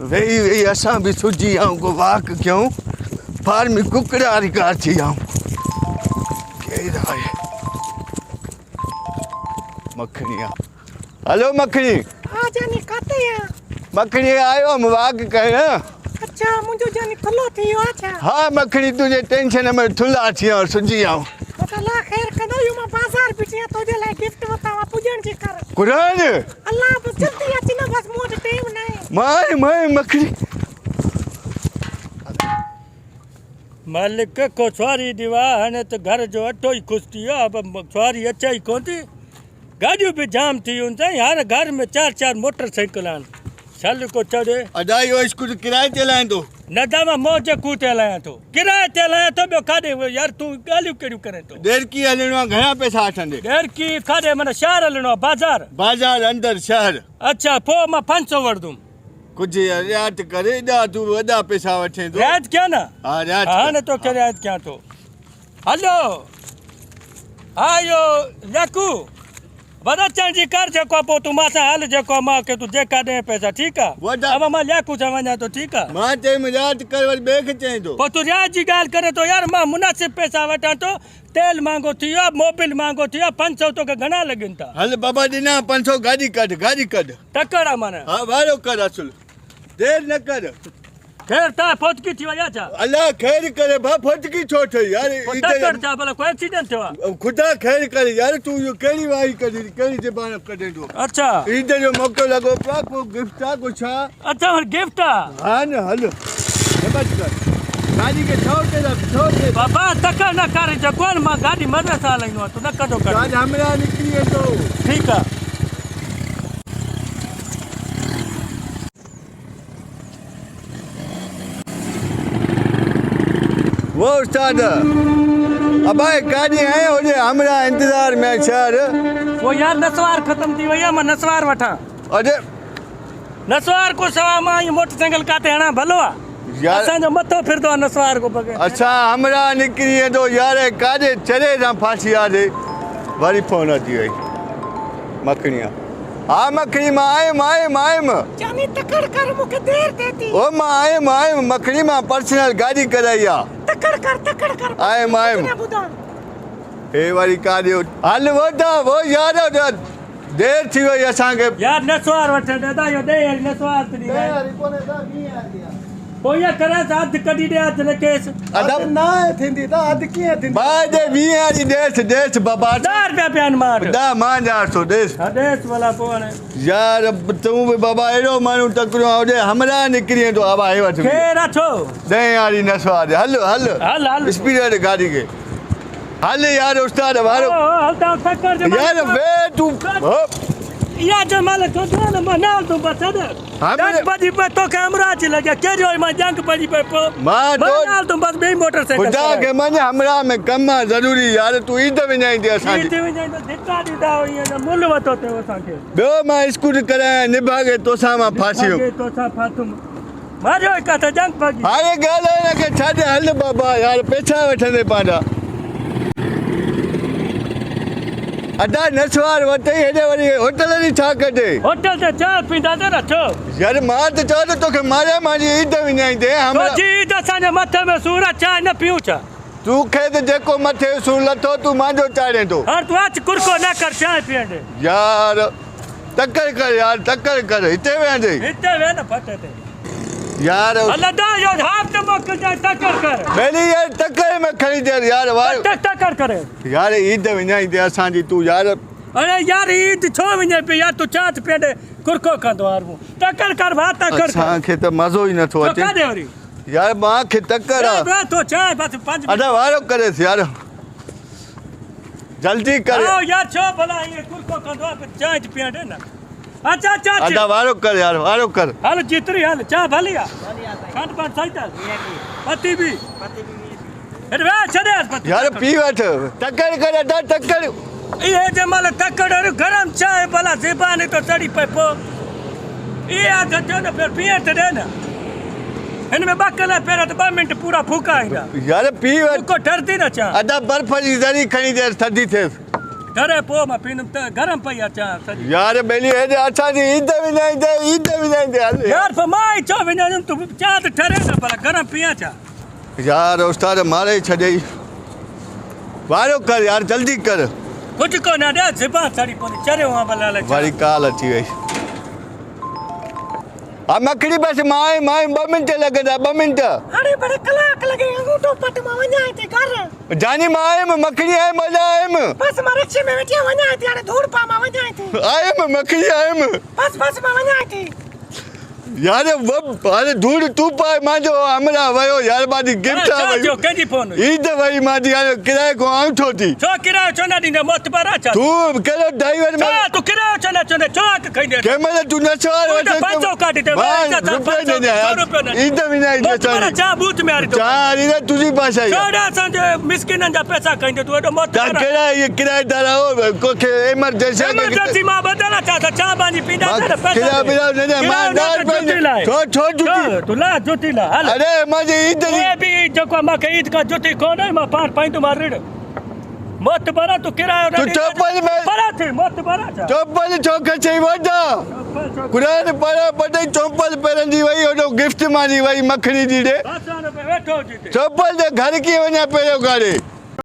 वेही वेही असां बि सुजी आऊं को वाक कयूं फार्मी कुकड़ा रिकार थी आऊं केरु आहे मखणी हेलो मखणी हाँ जानी काते हैं मखणी आयो हम वाक करण अच्छा मुझे जानी थलो थी हो अच्छा हाँ मखणी तुझे टेंशन में थुला थी और सुजी आऊं अल्लाह खैर कदो यू मैं बाजार बिटिया तो जे लाई गिफ्ट बतावा पूजन जी कर कुरान अल्लाह बस जल्दी अची ना बस मोट टाइम नहीं माय मखणी मालिक को छुआरी दीवा हाणे त घर जो अटो ही खुश थी वियो अब छुआरी अचे ई कोन थी गाॾियूं बि जाम थी वियूं आहिनि साईं हर घर में 4-4 मोटरसाइकिल आहिनि छल को चढ़े अदाई वो स्कूटर किराए ते लाईंदो न दवा मौज कू ते हलायां थो किराए ते हलायां थो ॿियो काॾे यार तूं ॻाल्हियूं कहिड़ियूं करे थो देर की हलणो आहे घणा पैसा वठंदे ॾेर की काॾे माना शहर हलिणो आहे बाज़ार बाजार अंदर शहर अच्छा पोइ मां 500 वठंदुमि कुछ रियायत करे ॾा तूं वॾा पैसा वठे थो रियायत कयां न हा रियायत हाणे तोखे रियायत कयां थो हलो हा इहो लकू वॾचण जी कर जेको पोइ तूं मां सां हल जेको मां के तूं जेका ॾे पैसा ठीकु आहे अब मां लियाकू सां वञा थो ठीकु आहे मां चई रियायत कर वरी ॿिए खे चई थो पोइ तूं रियायत जी ॻाल्हि करे थो यार मां मुनासिब पैसा वठां थो तेल महांगो थी वियो मोबिल महांगो थी वियो 500 तोखे घणा लॻनि था हल बाबा ॾिना 500 गाॾी कढ टकर आहे माना हा वारो कर असुल देर न कर ख़ैर तव्हां फोटकी थी वई आहे छा अल्लाह खैर करे भा फटकी छो ठही यार टकर छा भला कोई एक्सीडेंट थियो आहे खुदा खैर करे यार तूं इहो कहिड़ी वाही कढी कहिड़ी ज़बान कढे थो अच्छा ईद जो मौक़ो लॻो पियो को गिफ्ट आहे को छा अच्छा वरी गिफ्ट आहे हा न हल बस कर गाॾी खे छो ते बाबा टकर न कर जेको मां गाॾी मज़े सां हलाईंदो आहियां तूं न कढो कर आज हमरा निकिरी वेंदो ठीकु आहे वो उस्ताद अबाए गाड़ी है ओजे हमरा इंतजार में शहर वो यार नसवार खत्म थी वई आहे मां नसवार वठां अरे नसवार को सवा मां ये मोटरसाइकिल काते हणा भलो आहे यार असांजो मथो फिरदो आहे नसवार को बगैर अच्छा हमरा निकिरी वेंदो यार काॾे चरे सां फासी आहे वरी फोन अची वई मखणीअ हा मखणी मां आयमि जानी तकड़ कर मुके देर देती ओ मां आयमि मखणी मां पर्सनल गाॾी कराई आहे तकड़ कर आयमि ना बुदा हे वरी काॾे हल वो यार देर थी वई असांखे यार नसवार वठे दादा यो दे नसवार तरी पोइ ये करे अध कढी दे अध केस अदब ना थींदी त अध कीअं थींदी बाद 20 वारी देस बाबा 10 रुपया पियान मार दा मां 400 देस देस वाला पोइ हाणे यार तूं बि बाबा अहिड़ो माण्हू टकरियो आहे होॾे हमरा निकिरी वेंदो आवा हे वठ केरु अथो 10 वारी नसवार हल स्पीड गाॾी खे हल यार उस्ताद वारो हलता टक्कर जे यार वे तूं या जो माल तो न मनाल तो बता दे जंग बजी पे तो कैमरा च लगे के जो मैं जंग बजी पे मां तो मनाल तो बस बे मोटरसाइकिल खुदा के मन हमरा में कम आहे ज़रूरी यार तूं ईद विञाई दे असां ईद विञाई तो धिक्का ॾींदा हुई न मुल वतो ते असांखे ॿियो मां स्कूटर कराया निभागे तोसां मां फासियो तो सा फातुम मारियो का त जंग बजी हाणे ॻाल्हि खे छॾ हल बाबा यार पैसा वठंदे पंहिंजा अदा नसवार वठे हेॾे वरी होटल जी छा कढे होटल ते चाह पींदा त न छो यार मां त चवां थो तोखे मारिया मुंहिंजी ईद विञाई दे तो जी त असांजे मथे में सूर चाह न पियूं छा तूं खे त जेको मथे सूर लथो तूं मुंहिंजो चाढ़े थो हाणे तूं अच कुरको न कर चाह पीअंदे यार टकर कर हिते वेहंदे हिते वे न फटे ते यार अल्लाह दा यो हाथ तो मक जा टक्कर कर पहले यार टक्कर में खड़ी दे यार वार टक्कर करे यार ईद विञाई दे असांजी तूं यार अरे यार ईद छो वञे पे यार तू चाच पेडे कुरको कंदो आर मु टक्कर कर भात कर असांखे त मज़ो ई नथो अचे कादे वरी यार मां खे टक्कर आहे बे तो चाय बस 5 अदा वारो करे यार जल्दी कर ओ यार छो भला ये कुरको कंदो पे चाच पेडे ना अच्छा अदा वारो कर यार वारो कर हाल जितरी हाल चा भलिया खंड पान साइकिल पति भी अरे वे छड़े पति यार पी वठ टक्कर कर अदा टक्कर ये जे माल टक्कर और गरम चाय भला ज़बान तो चढ़ी पे पो ये आ जो न फिर पिए ते दे ना इनमें बकला पेरा तो 2 मिनट पूरा फूका आएगा यार पी वठ को डरती ना चा अदा बर्फ जी जरी खणी दे थदी थे घरे पोइ मां पींदुमि त गरम पई आहे चांहि सॼी यार बेली हेॾे असांजी ईद विञाईंदे हल यार पोइ मां ई चओ विञाईंदुमि तूं चांहि त ठरे न पर गरम पीआं छा यार उस्ताद मारे छॾई वारो कर यार जल्दी कर कुझु कोन ॾे ज़बान सड़ी पवंदी चरियो आहे भला लाइ वरी काल अची वई हा मखणी बसि माए 2 मिंट लॻंदा 2 मिंट हाणे भले कलाक लॻे अंगूठो पट मां वञां थी घर जानी मां आयमि मखणी आयमि अॼु आयमि बस मां रिक्शे में वेठी वञां थी हाणे धूड़ पा मां वञां थी आयमि मखणी आयमि बस मां वञां थी यार हाणे धूड़ तूं पाए मुंहिंजो हमरा वियो यार मांजी गिफ्ट छा थियो वई कंहिंजी फोन हुई ईद वई मांजी हाणे किराए खां आउठो थी छो किरायो छो न ॾींदे मोतबर आहे छा तूं कहिड़ो ड्राइवर छा तूं किरायो छो न चवंदे छो अघु खईंदे कंहिं महिल तूं न तूं त 500 काढी ॾे, ईद मोतबर छा बूथ में हारी थो चार तुंहिंजी भाषा छो ॾे असांजे मिसकिननि जा पैसा खईंदे तूं एॾो मोतबर आहे कहिड़ा इहे किराएदार आहो कोखे एमरजेंसी एमरजेंसी मां बदला छा त चांहि बांजी पींदा न पैसा छो तूं ला जुती ला हल अरे मुंहिंजी ईद ये भी जेको मूंखे ईद खां जुती कोन्हे मां पाण पाईंदुमि रिड़ मोतबर आहे तूं किरायो तूं चोपल में परा थी मोतबर आहे छा चोपल चौक चई वठा क़ुरान पढ़े पढ़े चोपल पहिरंदी वई ओॾो गिफ्ट मांजी वई मखणी जी ॾे वेठो हुजे चोपल ते घर कीअं वञा पहिरियों गाड़े